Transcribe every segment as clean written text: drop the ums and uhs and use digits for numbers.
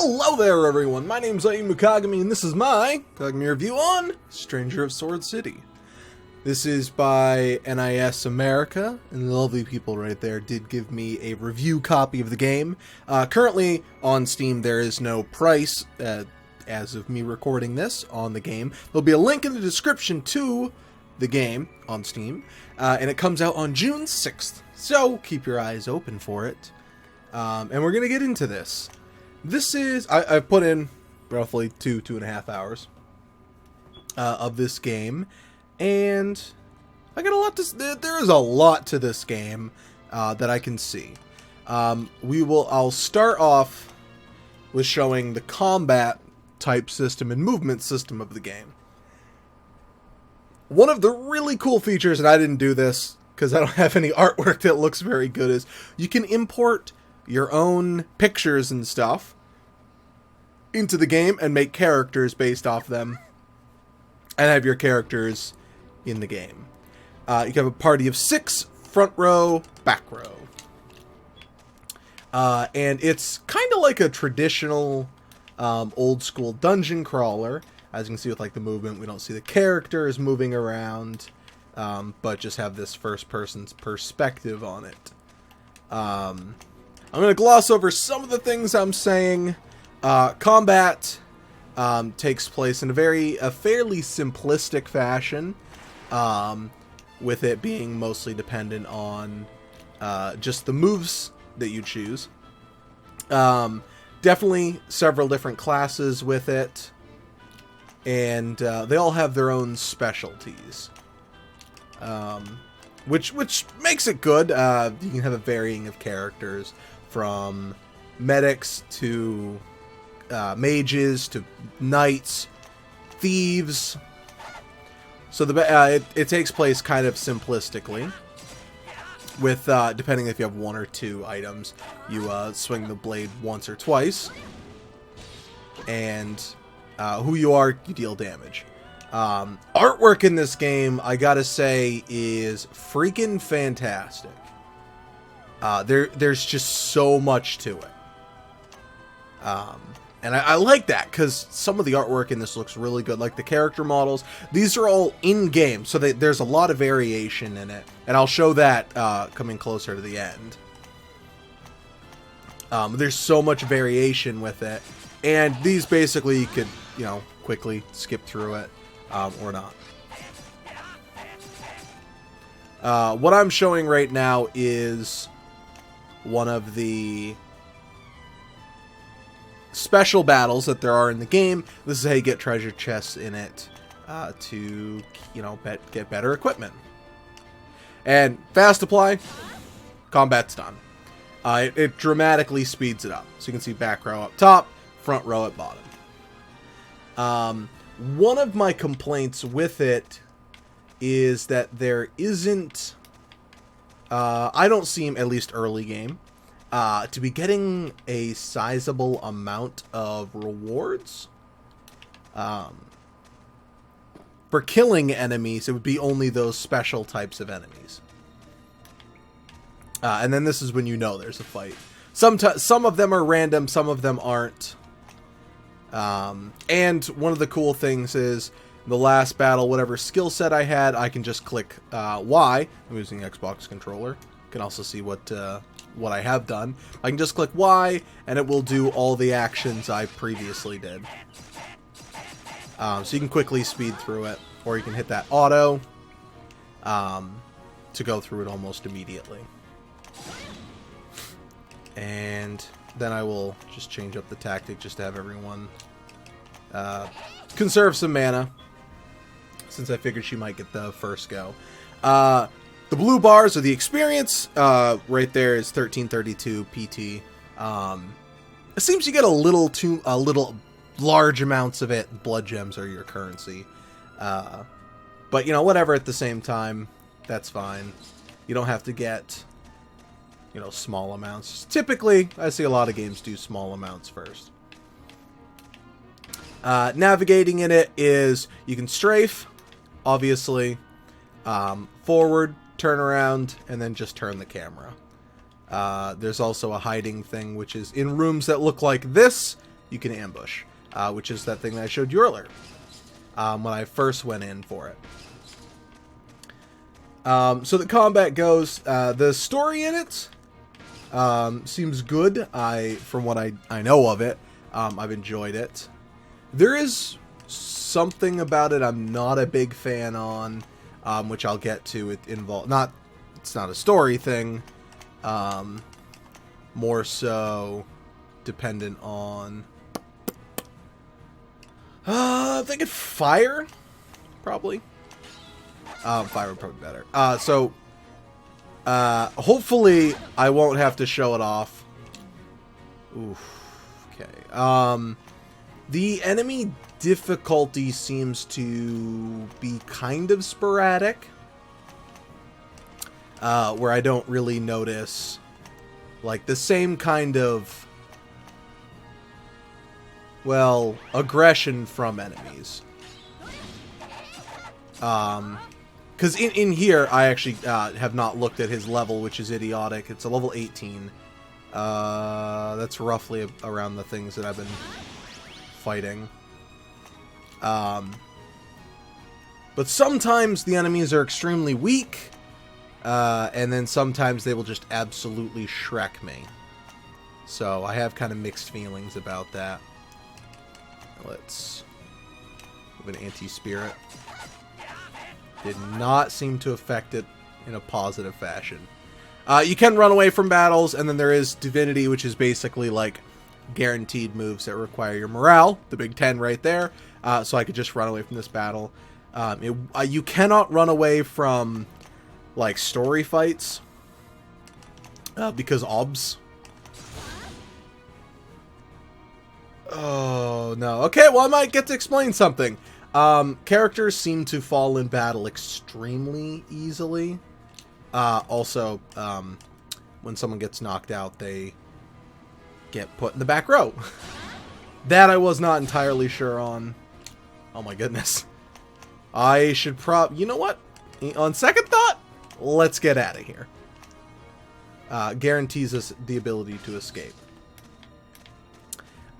Hello there, everyone. My name's Ayumu Kagami, and this is my Kagami review on Stranger of Sword City. This is by NIS America, and the lovely people right there did give me a review copy of the game. Currently on Steam, there is no price, as of me recording this, on the game. There'll be a link in the description to the game on Steam, and it comes out on June 6th, so keep your eyes open for it. And we're going to get into this. This is, I've put in roughly 2.5 hours of this game, and I got a lot to, there is a lot to this game that I can see. I'll start off with showing the combat type system and movement system of the game. One of the really cool features, and I didn't do this because I don't have any artwork that looks very good, is you can import your own pictures and stuff into the game and make characters based off them and have your characters in the game. You can have a party of 6, front row, back row. And it's kind of like a traditional old school dungeon crawler. As you can see with like the movement, we don't see the characters moving around, but just have this first person's perspective on it. I'm going to gloss over some of the things I'm saying. Combat takes place in a fairly simplistic fashion, with it being mostly dependent on just the moves that you choose. Definitely several different classes with it, and they all have their own specialties. Which makes it good. You can have a varying of characters, from medics to mages to knights, thieves. So it takes place kind of simplistically, with depending if you have 1 or 2 items, you swing the blade once or twice, and who you are, you deal damage. Artwork in this game, I gotta say, is freaking fantastic. There's just so much to it. And I like that, because some of the artwork in this looks really good. Like the character models, these are all in-game, so there's a lot of variation in it. And I'll show that coming closer to the end. There's so much variation with it. And these basically you could, quickly skip through it. Or not. What I'm showing right now is one of the special battles that there are in the game. This is how you get treasure chests in it to, get better equipment. And fast apply, combat's done. It dramatically speeds it up. So you can see back row up top, front row at bottom. One of my complaints with it is that there isn't, I don't seem, at least early game, to be getting a sizable amount of rewards. For killing enemies, it would be only those special types of enemies. And then this is when there's a fight. Some of them are random, some of them aren't. And one of the cool things is the last battle, whatever skill set I had, I can just click Y. I'm using Xbox controller. You can also see what I have done. I can just click Y, and it will do all the actions I previously did. So you can quickly speed through it, or you can hit that auto to go through it almost immediately. And then I will just change up the tactic just to have everyone conserve some mana, since I figured she might get the first go. The blue bars are the experience. Right there is 1332 PT. It seems you get a little large amounts of it. Blood gems are your currency. But whatever, at the same time, that's fine. You don't have to get small amounts. Typically, I see a lot of games do small amounts first. Navigating in it is, you can strafe, obviously, forward, turn around, and then just turn the camera. There's also a hiding thing, which is in rooms that look like this, you can ambush, which is that thing that I showed you earlier when I first went in for it. So the combat goes, the story in it seems good. From what I know of it, I've enjoyed it. There is something about it I'm not a big fan on, which I'll get to. It's not a story thing, more so dependent on, I'm thinking fire, probably. Fire would probably be better. Hopefully I won't have to show it off. Oof. Okay. The enemy difficulty seems to be kind of sporadic. Where I don't really notice, like, the same kind of, well, aggression from enemies. Because in here, I actually have not looked at his level, which is idiotic. It's a level 18. That's roughly around the things that I've been fighting. But sometimes the enemies are extremely weak, and then sometimes they will just absolutely Shrek me. So I have kind of mixed feelings about that. Let's move an anti-spirit. Did not seem to affect it in a positive fashion. You can run away from battles, and then there is Divinity, which is basically like guaranteed moves that require your morale. The big 10 right there. So I could just run away from this battle. You cannot run away from like story fights because OBS. Oh no. Okay, well I might get to explain something. Characters seem to fall in battle extremely easily. Also, when someone gets knocked out, they get put in the back row. That I was not entirely sure on. Oh my goodness. I should you know what? On second thought, let's get out of here. Guarantees us the ability to escape.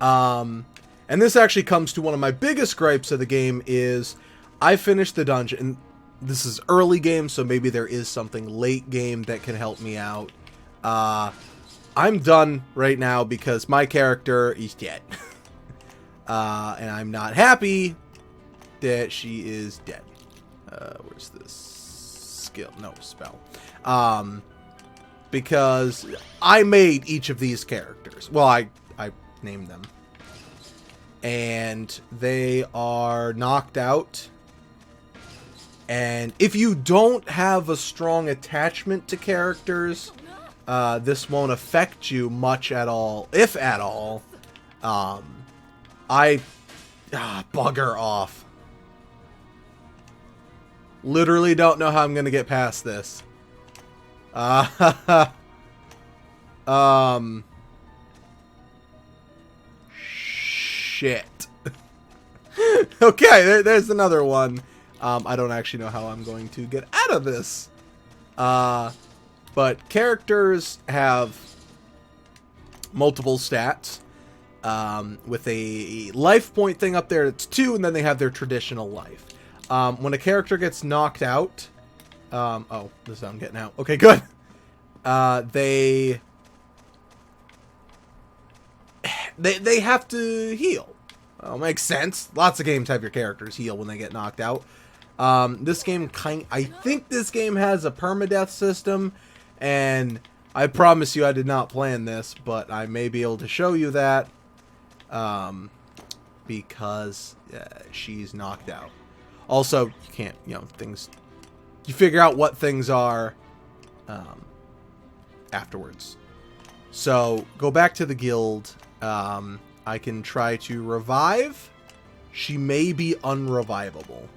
And this actually comes to one of my biggest gripes of the game is I finished the dungeon. This is early game, so maybe there is something late game that can help me out. I'm done right now because my character is dead. And I'm not happy that she is dead. Where's this skill? No, spell. Because I made each of these characters. Well, I named them. And they are knocked out. And if you don't have a strong attachment to characters, this won't affect you much at all, if at all. Bugger off. Literally don't know how I'm gonna get past this. Shit. Okay, there's another one. I don't actually know how I'm going to get out of this. But characters have multiple stats. With a life point thing up there, it's 2, and then they have their traditional life. When a character gets knocked out... oh, this is how I'm getting out. Okay, good. They have to heal. Well, makes sense. Lots of games have your characters heal when they get knocked out. This game I think this game has a permadeath system, and I promise you I did not plan this, but I may be able to show you that, because she's knocked out. Also, you can't, things, you figure out what things are, afterwards. So, go back to the guild. I can try to revive. She may be unrevivable.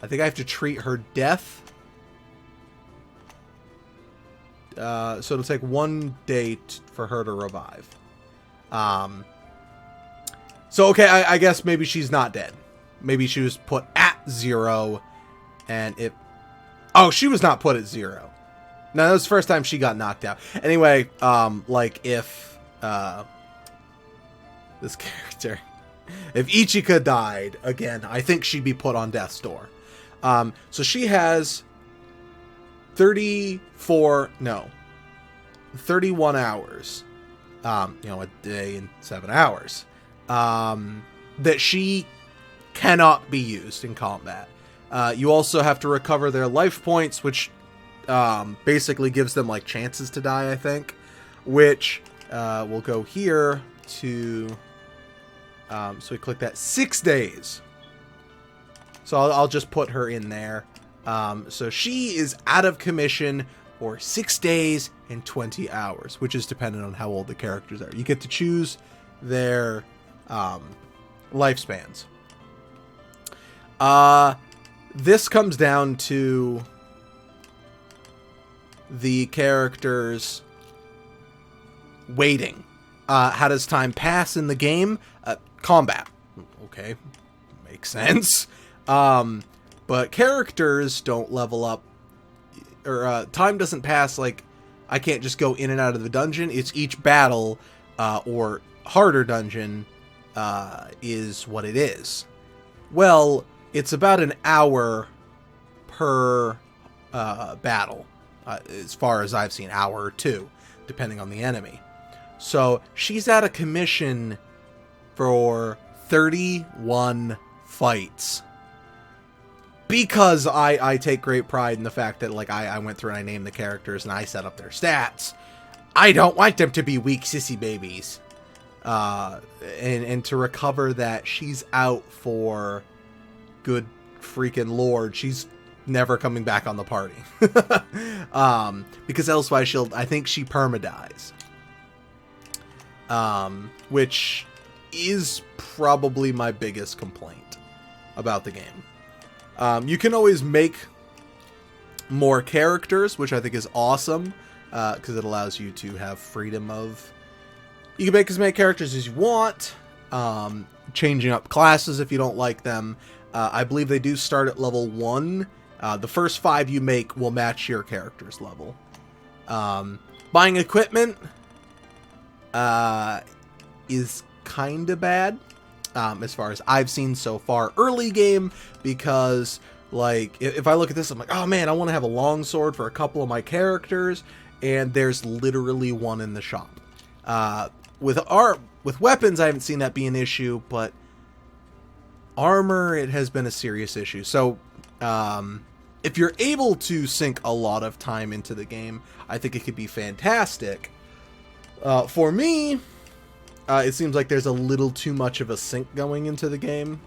I think I have to treat her death. So it'll take 1 day for her to revive. So, okay, I guess maybe she's not dead. Maybe she was put at 0, and it... Oh, she was not put at 0. No, that was the first time she got knocked out. Anyway, like, if This character. If Ichika died, again, I think she'd be put on death's door. So she has 31 hours. A day and 7 hours. That she cannot be used in combat. You also have to recover their life points, which basically gives them like chances to die, I think. Which we'll go here to... so we click that 6 days. So I'll just put her in there. So she is out of commission for 6 days and 20 hours, which is dependent on how old the characters are. You get to choose their lifespans. This comes down to the characters waiting. How does time pass in the game? Combat. Okay, makes sense. But characters don't level up, or time doesn't pass. Like, I can't just go in and out of the dungeon. It's each battle or harder dungeon is what it is. Well, it's about an hour per battle, as far as I've seen, hour or two, depending on the enemy. So she's out of commission for 31 fights. Because I take great pride in the fact that, like, I went through and I named the characters and I set up their stats. I don't want them to be weak sissy babies. And to recover that, she's out for good freaking lord. She's never coming back on the party. Because elsewise I think she perma-dies. Which is probably my biggest complaint about the game. You can always make more characters, which I think is awesome, because it allows you to have freedom of... You can make as many characters as you want, changing up classes if you don't like them. I believe they do start at level 1. The first 5 you make will match your character's level. Buying equipment is kind of bad. As far as I've seen so far early game, because like if I look at this, I'm like, oh man, I want to have a longsword for a couple of my characters, and there's literally one in the shop. With weapons, I haven't seen that be an issue, but armor, it has been a serious issue. So if you're able to sink a lot of time into the game, I think it could be fantastic. For me, it seems like there's a little too much of a sink going into the game.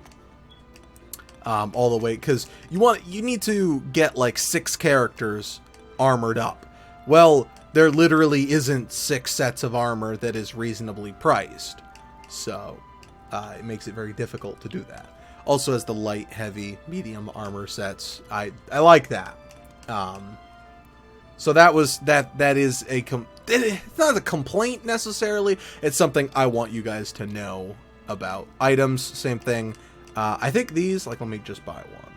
All the way, because you need to get like 6 characters armored up. Well, there literally isn't 6 sets of armor that is reasonably priced. So, it makes it very difficult to do that. Also has the light, heavy, medium armor sets. I like that. So that is it's not a complaint necessarily. It's something I want you guys to know about. Items, same thing. I think these, like, let me just buy one.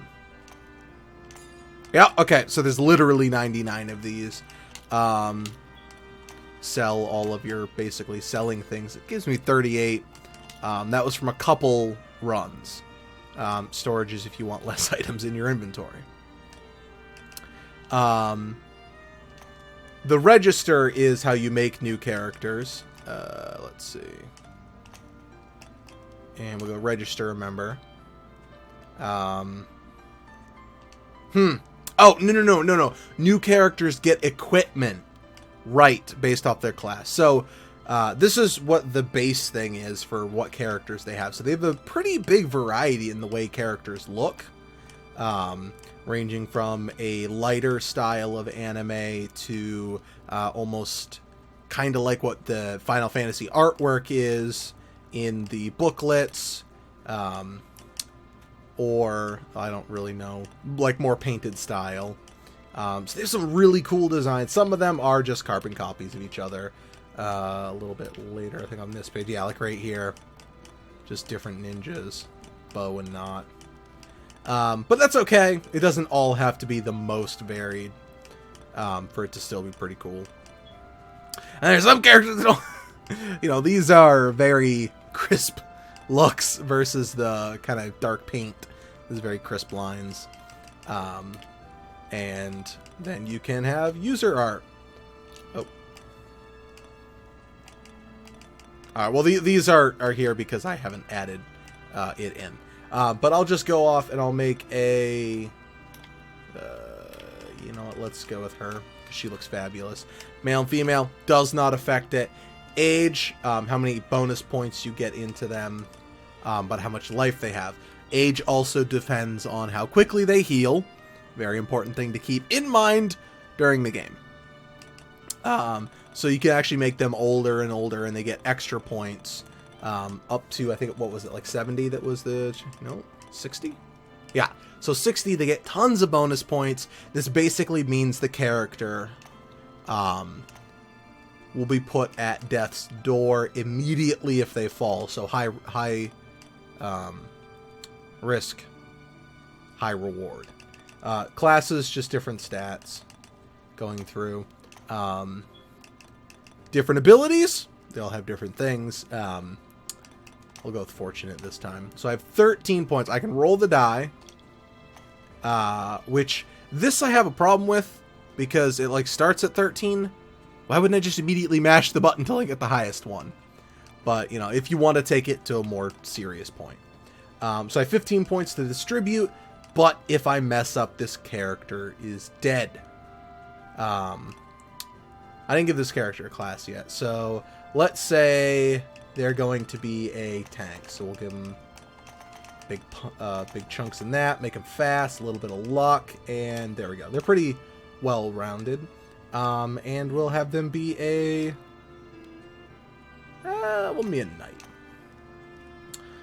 Yeah, okay, so there's literally 99 of these. Sell all of your basically selling things. It gives me 38. That was from a couple runs. Storage is if you want less items in your inventory. The register is how you make new characters. Let's see. And we'll go register a member. Oh, no. New characters get equipment. Right, based off their class. So, this is what the base thing is for what characters they have. So they have a pretty big variety in the way characters look. Ranging from a lighter style of anime to almost kind of like what the Final Fantasy artwork is in the booklets, or I don't really know, like more painted style. So there's some really cool designs. Some of them are just carbon copies of each other. A little bit later, I think on this page, yeah, like right here, just different ninjas, bow and not. But that's okay. It doesn't all have to be the most varied for it to still be pretty cool. And there's some characters that don't, these are very crisp looks versus the kind of dark paint. There's very crisp lines. And then you can have user art. Oh. Alright, well these are here because I haven't added it in. But I'll just go off and I'll make a... you know what, let's go with her, because she looks fabulous. Male and female, does not affect it. Age, how many bonus points you get into them, but how much life they have. Age also depends on how quickly they heal. Very important thing to keep in mind during the game. So you can actually make them older and older, and they get extra points. Up to, I think, what was it, like 70 that was the... No? 60? Yeah. So 60, they get tons of bonus points. This basically means the character will be put at death's door immediately if they fall. So high risk, high reward. Classes, just different stats going through. Different abilities, they all have different things. We'll go with fortunate this time. So I have 13 points. I can roll the die, which this I have a problem with because it like starts at 13. Why wouldn't I just immediately mash the button until I get the highest one? But, you know, if you want to take it to a more serious point. So I have 15 points to distribute, but if I mess up, this character is dead. I didn't give this character a class yet. So let's say they're going to be a tank. So we'll give them big chunks in that, make them fast, a little bit of luck, and there we go. They're pretty well-rounded. And we'll have them be a... we'll be a knight.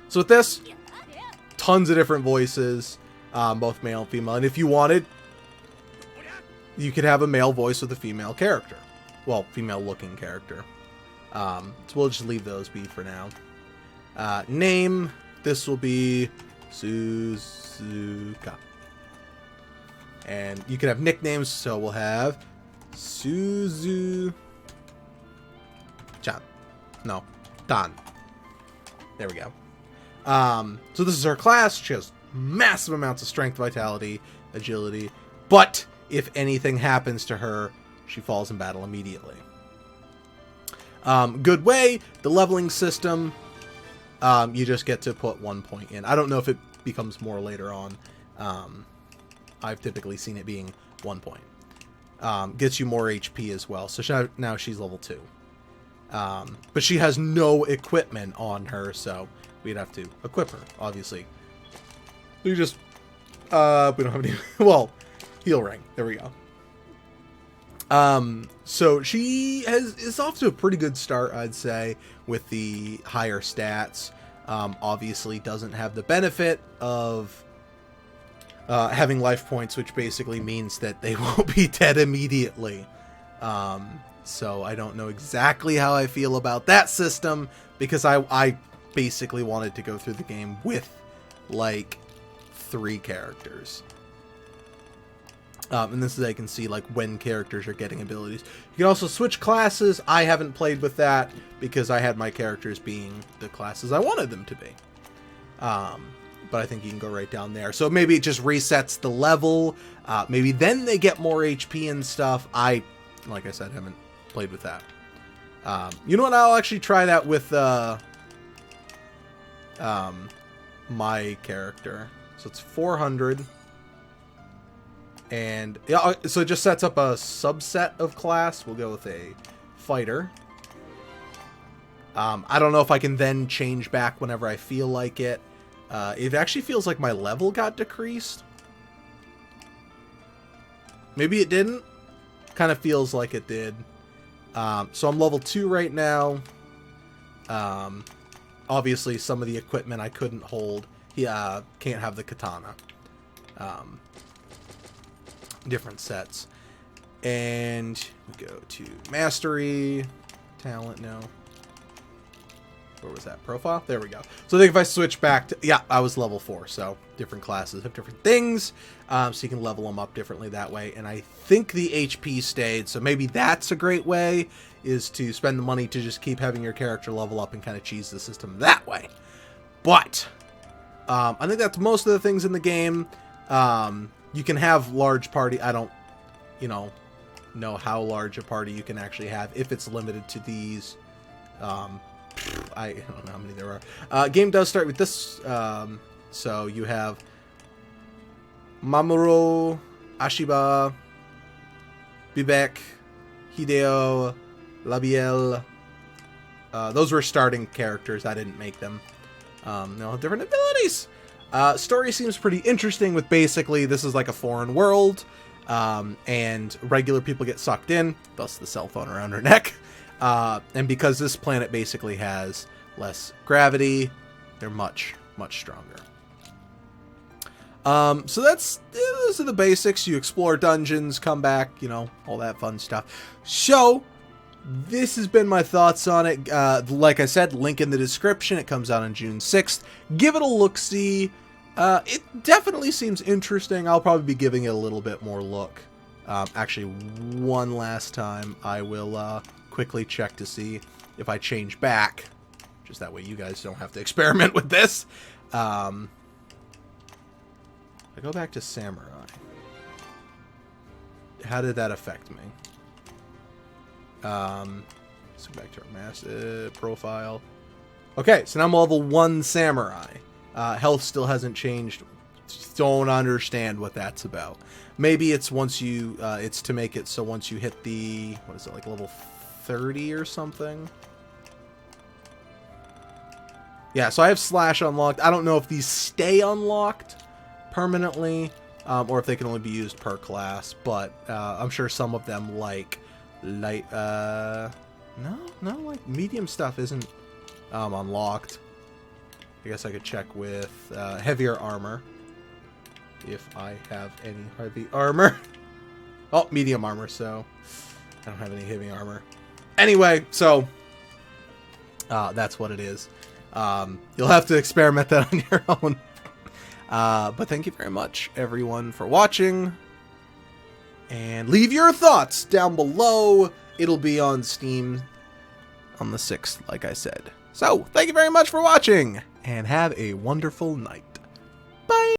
So with this, tons of different voices, both male and female. And if you wanted, you could have a male voice with a female character. Well, female-looking character. So we'll just leave those be for now. Name, this will be Suzuka. And you can have nicknames, so we'll have Suzu-chan. No, Dan. There we go. So this is her class. She has massive amounts of strength, vitality, agility. But if anything happens to her, she falls in battle immediately. Good way, the leveling system, you just get to put 1 point in. I don't know if it becomes more later on. I've typically seen it being 1 point. Gets you more HP as well. So now she's level 2. But she has no equipment on her, so we'd have to equip her, obviously. We just, we don't have any, well, heal ring. There we go. So she is off to a pretty good start, I'd say, with the higher stats. Obviously doesn't have the benefit of having life points, which basically means that they won't be dead immediately. So I don't know exactly how I feel about that system, because I basically wanted to go through the game with like 3 characters. And this is, I can see like when characters are getting abilities. You can also switch classes. I haven't played with that because I had my characters being the classes I wanted them to be. But I think you can go right down there. So maybe it just resets the level. Maybe then they get more HP and stuff. Like I said, haven't played with that. You know what? I'll actually try that with my character. So it's 400. And yeah, so it just sets up a subset of class. We'll go with a fighter. I don't know if I can then change back whenever I feel like it. It actually feels like my level got decreased. Maybe it didn't. Kind of feels like it did. So I'm level 2 right now. Obviously, some of the equipment I couldn't hold. He can't have the katana. Different sets. And we go to mastery. Talent, no. Where was that? Profile? There we go. So I think if I switch back to... Yeah, I was level 4, so different classes have different things. So you can level them up differently that way. And I think the HP stayed, so maybe that's a great way, is to spend the money to just keep having your character level up and kind of cheese the system that way. But I think that's most of the things in the game. You can have large party. I don't, know how large a party you can actually have if it's limited to these. I don't know how many there are. Game does start with this. So you have Mamoru, Ashiba, Bibek, Hideo, Labiel. Those were starting characters. I didn't make them. They all have different abilities. Story seems pretty interesting with basically this is like a foreign world. And regular people get sucked in, thus the cell phone around her neck. And because this planet basically has less gravity, they're much, much stronger. So those are the basics. You explore dungeons, come back, all that fun stuff. So, this has been my thoughts on it. Like I said, link in the description. It comes out on June 6th. Give it a look-see. It definitely seems interesting. I'll probably be giving it a little bit more look. Actually, one last time, I will quickly check to see if I change back. Just that way you guys don't have to experiment with this. I go back to Samurai. How did that affect me? Let's go back to our massive profile. Okay, so now I'm level 1 Samurai. Health still hasn't changed. Don't understand what that's about. Maybe it's once you, it's to make it so once you hit the, what is it, like level 30 or something? Yeah, so I have Slash unlocked. I don't know if these stay unlocked permanently, or if they can only be used per class, but I'm sure some of them like like medium stuff isn't unlocked. I guess I could check with heavier armor if I have any heavy armor. Oh, medium armor, so I don't have any heavy armor. Anyway, so that's what it is. You'll have to experiment that on your own. But thank you very much, everyone, for watching. And leave your thoughts down below. It'll be on Steam on the 6th, like I said. So, thank you very much for watching, and have a wonderful night. Bye!